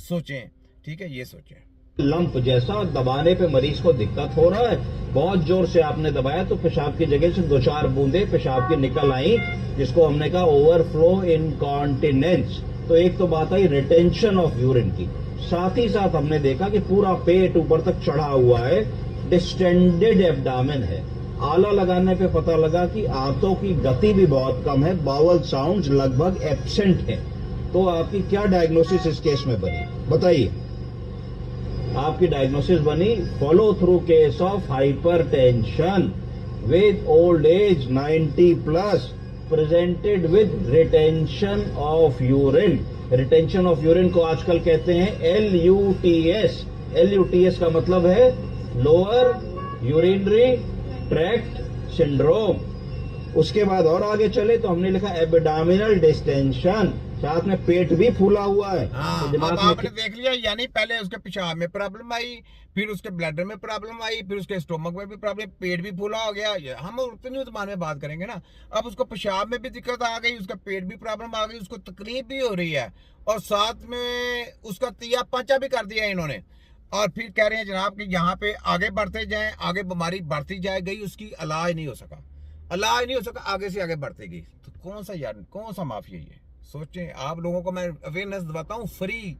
सोचें, ठीक है, ये सोचें। लंप जैसा दबाने पे मरीज को दिक्कत हो रहा है, बहुत जोर से आपने दबाया तो पेशाब की जगह से 2-4 बूंदे पेशाब की निकल आई, जिसको हमने कहा ओवरफ्लो इनकॉन्टिनेंस। तो एक तो बात आई रिटेंशन ऑफ यूरिन की, साथ ही साथ हमने देखा कि पूरा पेट ऊपर तक चढ़ा हुआ है, डिस्टेंडेड एब्डामेन है। आला लगाने पे पता लगा कि आंतों की गति भी बहुत कम है, बावल साउंड्स लगभग एब्सेंट है। तो आपकी क्या डायग्नोसिस इस केस में बनी, बताइए। आपकी डायग्नोसिस बनी follow through case of hypertension with old age 90 plus presented with retention of urine. Retention of urine को आजकल कहते हैं LUTS। LUTS का मतलब है लोअर यूरिनरी ट्रैक्ट सिंड्रोम। उसके बाद और आगे चले तो हमने लिखा एब्डामिनल डिस्टेंशन, साथ में पेट भी फूला हुआ है। हाँ, तो दिमाग अब में आपने देख लिया, यानी पहले उसके पेशाब में प्रॉब्लम आई, फिर उसके ब्लैडर में प्रॉब्लम आई, फिर उसके स्टोमक में भी प्रॉब्लम, पेट भी फूला हो गया। हम उतनी जबान में बात करेंगे ना। अब उसको पेशाब में भी दिक्कत आ गई, उसका पेट भी प्रॉब्लम आ गई, उसको तकलीफ भी हो रही है, और साथ में उसका तिया पांचा भी कर दिया इन्होंने। और फिर कह रहे हैं जनाब कि यहाँ पे आगे बढ़ते जाएं, आगे बीमारी बढ़ती जाए गई, उसकी इलाज नहीं हो सका, इलाज नहीं हो सका, आगे से आगे बढ़ती गई। तो कौन सा यार, कौन सा माफिया ये? सोचें। आप लोगों को मैं अवेयरनेस दिलाता हूँ फ्री,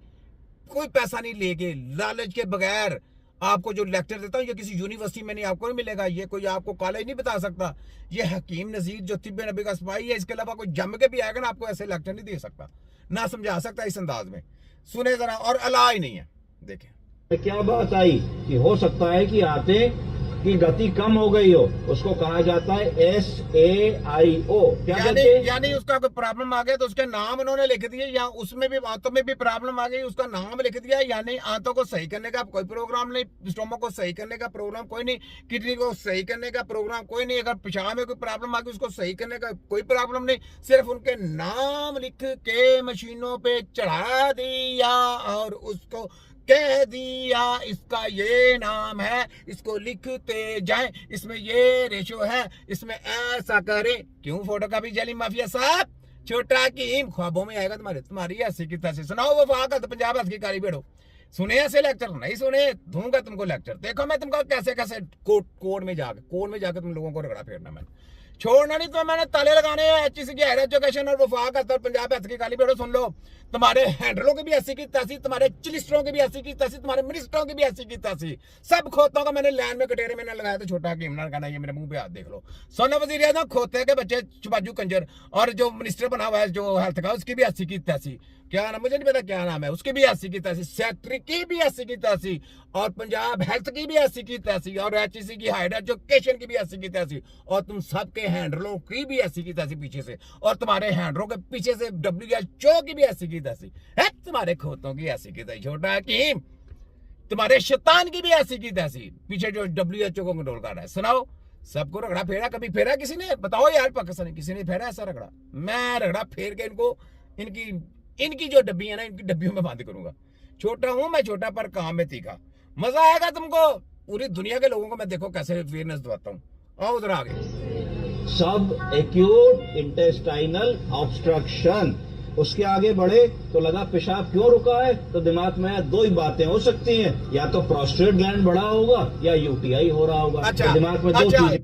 कोई पैसा नहीं लेके, लालच के बगैर आपको जो लेक्चर देता हूँ, ये किसी यूनिवर्सिटी में नहीं, आपको नहीं मिलेगा, ये कोई आपको कॉलेज नहीं बता सकता। ये हकीम नजीर जो तिब्बे नबी का सिपाही है, इसके अलावा कोई जम के भी आएगा ना, आपको ऐसे लेक्चर नहीं दे सकता, ना समझा सकता इस अंदाज में। सुने जरा, और इलाज नहीं है। देखें क्या बात आई कि हो सकता है कि आते की गति कम हो गई हो, उसको कहा जाता है SAIO। क्या कहते हैं? यानी उसका कोई प्रॉब्लम आ गया तो उसके नाम उन्होंने लिख दिए, या उसमें भी आंतों में भी प्रॉब्लम आ गई, उसका नाम लिख दिया। यानी आंतों को सही करने का कोई प्रोग्राम नहीं, स्टोमक को सही करने का प्रोग्राम कोई नहीं, किडनी को सही करने का प्रोग्राम कोई नहीं, अगर पेशाब में कोई प्रॉब्लम आ गई उसको सही करने का कोई प्रॉब्लम नहीं, सिर्फ उनके नाम लिख के मशीनों पे चढ़ा दिया और उसको कह दिया इसका ये नाम है, इसको लिखते जाएं, इसमें ये रेशो है, इसमें ऐसा करें। क्यों फोटोकॉपी जाली माफिया साहब? छोटा कीम ख्वाबों में आएगा तुम्हारी ऐसी की तैसी। सुनाओ वो वाकत पंजाब हंस की काली बेड़ो। सुने ऐसे लेक्चर? नहीं सुने, दूंगा तुमको लेक्चर। देखो मैं तुमको कैसे कैसे कोड में जाकर तुम लोगों को रगड़ा फेरना। मैंने छोड़ना नहीं, तो मैंने ताले लगाने हैं। HEC की हायर एजुकेशन और वफाक और पंजाब हंस की काली बेड़ो सुन लो। तुम्हारे हैंडलों की भी ऐसी की तैसी, तुम्हारे चिलिस्टरों की भी ऐसी की तैसी, तुम्हारे मिनिस्टरों की भी ऐसी की तैसी, सब खोतों का मैंने लाइन में कटेरे में लगाया। तो छोटा हकीम ना कहना, ये मेरे मुंह पे हाथ देख लो। सोना वजीर आजम खोते के बच्चे चुबाजू कंजर, और जो मिनिस्टर बना हुआ है जो हेल्थ का, उसकी भी ऐसी की तैसी। क्या नाम, मुझे नहीं पता क्या नाम है, उसकी भी ऐसी की तैसी, सेक्रेटरी की भी ऐसी की तैसी, और पंजाब हेल्थ की भी ऐसी की तैसी, और HEC की हायर एजुकेशन की भी ऐसी की तैसी, और तुम सबके हैंडलों की भी ऐसी की तैसी पीछे से, और तुम्हारे हैंडलों के पीछे से WHO की भी ऐसी की तैसी है, तुम्हारे खोतों की ऐसी की तैसी। छोटा हकीम, तुम्हारे शैतान की भी ऐसी की तैसी, पीछे जो WHO को कंट्रोल कर रहा है। सुनाओ, सबको रगड़ा फेरा, कभी फेरा किसी ने? बताओ यार, पाकिस्तान किसी ने फेरा ऐसा रगड़ा? मैं रगड़ा फेर के इनको, इनकी जो डब्बी है ना, इनकी डब्बियों में बंद करूंगा। छोटा हूं मैं, छोटा पर काम में तीखा। मजा आएगा तुमको। पूरी दुनिया के लोगों को मैं देखो कैसे अवेयरनेस दिलाता हूँ। आओ उधर आगे। सब एक्यूट इंटेस्टाइनल ऑब्स्ट्रक्शन। उसके आगे बढ़े तो लगा पेशाब क्यों रुका है, तो दिमाग में दो ही बातें हो सकती हैं, या तो प्रोस्टेट ग्लैंड बढ़ा होगा या UTI हो रहा होगा। अच्छा, तो दिमाग में दो चीजें,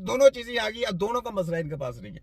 दोनों चीजें आ गई। अब दोनों का मसला इनके पास नहीं है।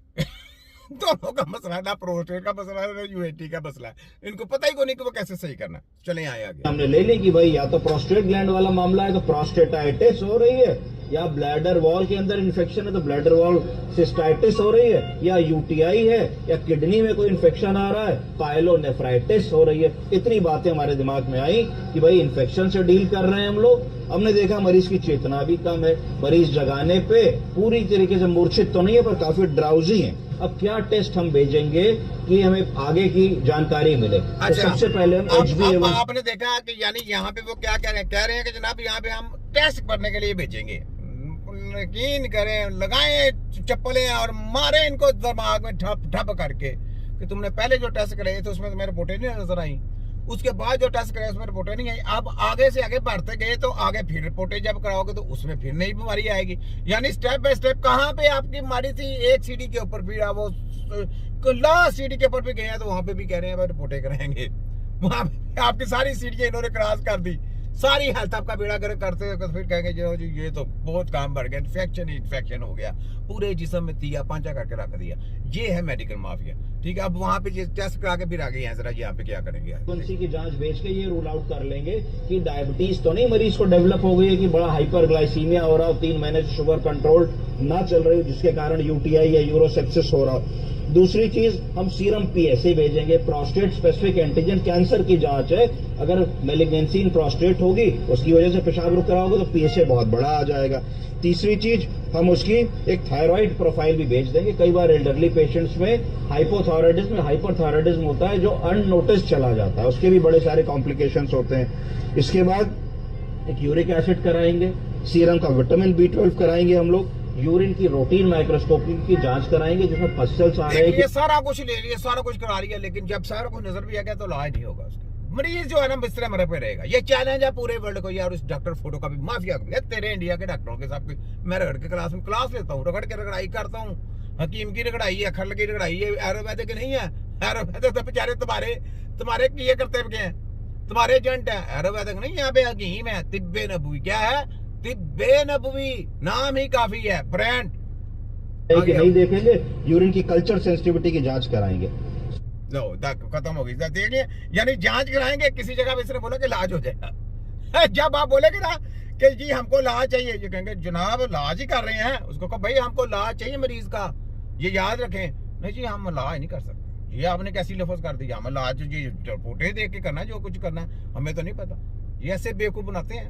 दोनों का मसला है, ना प्रोस्टेट का मसला है, ना UAT का मसला है। इनको पता ही को नहीं कि वो कैसे सही करना। चले आए आगे। हमने ले ली कि भाई या तो प्रोस्टेट ग्लैंड वाला मामला है तो प्रोस्टेटाइटिस हो रही है, या ब्लैडर वॉल के अंदर इन्फेक्शन है तो ब्लैडर वॉल सिस्टाइटिस हो रही है, या UTI है, या किडनी में कोई इन्फेक्शन आ रहा है, पाइलोनेफ्राइटिस हो रही है। इतनी बातें हमारे दिमाग में आई कि भाई इन्फेक्शन से डील कर रहे हैं हम लोग। हमने देखा मरीज की चेतना भी कम है, मरीज जगाने पे पूरी तरीके से मूर्छित तो नहीं है पर काफी ड्राउजी है। अब क्या टेस्ट हम भेजेंगे कि हमें आगे की जानकारी मिले? अच्छा, तो सबसे पहले हम HbA1। आपने देखा कि यानी यहाँ पे वो क्या कह रहे हैं कि जनाब यहाँ पे हम टेस्ट करने के लिए भेजेंगे। यकीन करें, लगाएं चप्पलें और मारें इनको दिमाग में ठप ठप करके कि तुमने पहले जो टेस्ट कराए थे उसमें तो मेरे रिपोर्टें नहीं नजर आई, उसके बाद जो टेस्ट कराए उसमें रिपोर्टें नहीं आई। अब आगे से आगे बढ़ते गए तो आगे फिर रिपोर्टें जब कराओगे तो उसमें फिर नई बीमारी आएगी। यानी स्टेप बाय स्टेप कहाँ पे आपकी बीमारी थी एक सीढ़ी के ऊपर, फिर वो लास्ट सीढ़ी के ऊपर भी गए हैं तो वहां पे भी कह रहे हैं रिपोर्टें कराएंगे। वहां पे आपकी सारी सीढ़ियां इन्होंने क्रॉस कर दी, सारी हेल्थ आपका बेड़ा गर्क करते हुए फिर कहेंगे जो जी ये तो बहुत काम बढ़ गया, इन्फेक्शन हो गया, पूरे जिस्म में तिया पांचा करके रख दिया। ये है मेडिकल माफिया। ठीक है, अब वहां पे टेस्ट करा के फिर आ गए हैं, जरा यहाँ पे क्या करेंगे, फ्रीक्वेंसी की जांच भेज के ये रूल आउट कर लेंगे कि डायबिटीज तो नहीं मरीज को डेवलप हो गई है, कि बड़ा हाइपरग्लाइसीमिया हो रहा हो, 3 महीने से शुगर कंट्रोल ना चल रही हो, जिसके कारण यूटीआई या यूरोसेप्सिस हो रहा हो। दूसरी चीज, हम सीरम पीएसए भेजेंगे, प्रोस्टेट स्पेसिफिक एंटीजन कैंसर की जांच है, अगर मेलिग्नेंसी इन प्रोस्टेट होगी, उसकी वजह से पेशाब रुक रहा होगा तो पीएसए बहुत बड़ा आ जाएगा। तीसरी चीज, हम उसकी एक थायराइड प्रोफाइल भी भेज देंगे। कई बार एल्डरली पेशेंट्स में हाइपोथायराइडिज्म, हाइपरथायराइडिज्म होता है जो अननोटिस चला जाता है, उसके भी बड़े सारे कॉम्प्लिकेशंस होते हैं। इसके बाद एक यूरिक एसिड कराएंगे, सीरम का विटामिन B12 कराएंगे हम लोग, यूरिन की रूटीन माइक्रोस्कोपी की जांच कराएंगे जिसमें पस्टल्स आ रहे हैं। ये सारा कुछ ले लिया, सारा कुछ करा रही है, लेकिन जब सारा कुछ नजर भी आ गया तो इलाज नहीं होगा उसका। मरीज जो है ना बिस्तरे मरे पे रहेगा। ये चैलेंज है पूरे वर्ल्ड को यार, उस डॉक्टर फोटो का भी, माफिया का भी। तेरे इंडिया के डॉक्टरों के साथ मैं रगड़ के क्लास लेता हूँ, रगड़ के रगड़ाई करता हूँ। हकीम की रगड़ाई है, खल की रगड़ाई है, आयुर्वेदिक नहीं है। आयुर्वेदिक तो बेचारे तुम्हारे किए करते हैं, तुम्हारे एजेंट है। आयुर्वेदिक नहीं, यहाँ पे हकीम है। तिब्बे नबवी क्या है? तिब्बे नबवी नाम ही काफी है, ब्रांड। कि नहीं देखेंगे, यूरिन की कल्चर सेंसिटिविटी की जांच कराएंगे। लो खत्म हो गई। देखिए, यानी जांच कराएंगे, किसी जगह पे इसने बोला कि इलाज हो जाएगा। जब आप बोलेगे ना कि जी हमको इलाज चाहिए, ये कहेंगे जनाब इलाज ही कर रहे हैं। उसको कहो भाई हमको इलाज चाहिए मरीज का, ये याद रखें। नहीं जी हम इलाज नहीं कर सकते। ये आपने कैसी लफ्ज कर दिया, हम इलाज जी रिपोर्टें देख के करना, जो कुछ करना है हमें तो नहीं पता। ये ऐसे बेवकूफ बनाते हैं,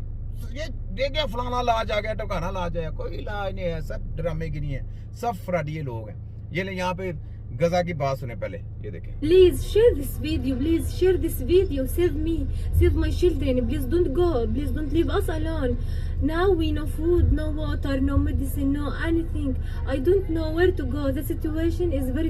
ये देखिए फलाना इलाज आ गया, टकाना इलाज आया। कोई इलाज नहीं है, सब ड्रामे की नहीं है, सब फ्रॉडिये लोग हैं। ये ले यहाँ पे गजा की बात सुने पहले, ये देखें। Please share this video. Please share this video. Save me. Save my children. Please don't go. Please don't leave us alone. Now we no food, no water, no medicine, no anything. I don't know where to go. The situation is very